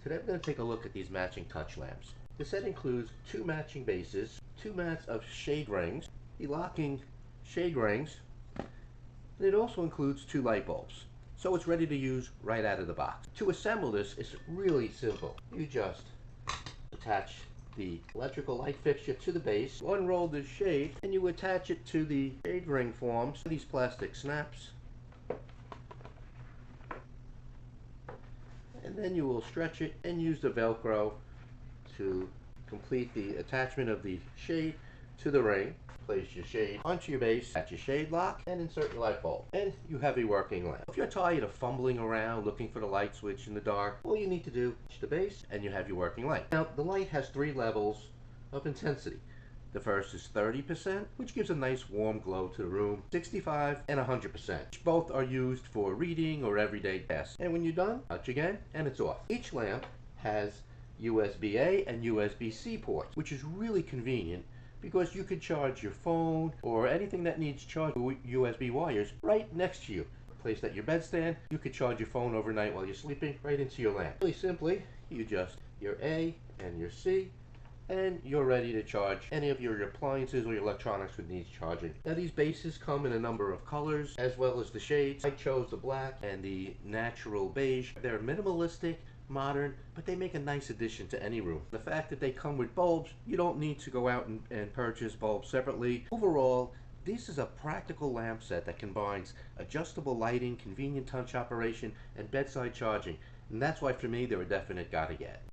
Today we're going to take a look at these matching touch lamps. The set includes 2 matching bases, 2 mats of shade rings, the locking shade rings, and it also includes 2 light bulbs. So it's ready to use right out of the box. To assemble this is really simple. You just attach the electrical light fixture to the base, unroll the shade, and you attach it to the shade ring forms. These plastic snaps. And then you will stretch it and use the Velcro to complete the attachment of the shade to the ring. Place your shade onto your base, attach your shade lock, and insert your light bulb. And you have a working lamp. If you're tired of fumbling around looking for the light switch in the dark, all you need to do is the base and you have your working light. Now, the light has 3 levels of intensity. The first is 30%, which gives a nice warm glow to the room. 65 and 100%. Both are used for reading or everyday tasks. And when you're done, touch again, and it's off. Each lamp has USB-A and USB-C ports, which is really convenient because you could charge your phone or anything that needs charge with USB wires right next to you. Placed at your bedstand, you could charge your phone overnight while you're sleeping right into your lamp. Really simply, you adjust your A and your C, and you're ready to charge any of your appliances or your electronics that needs charging. Now, these bases come in a number of colors as well as the shades. I chose the black and the natural beige. They're minimalistic, modern, but they make a nice addition to any room. The fact that they come with bulbs, you don't need to go out and purchase bulbs separately. Overall, this is a practical lamp set that combines adjustable lighting, convenient touch operation, and bedside charging. And that's why for me, they're a definite gotta get.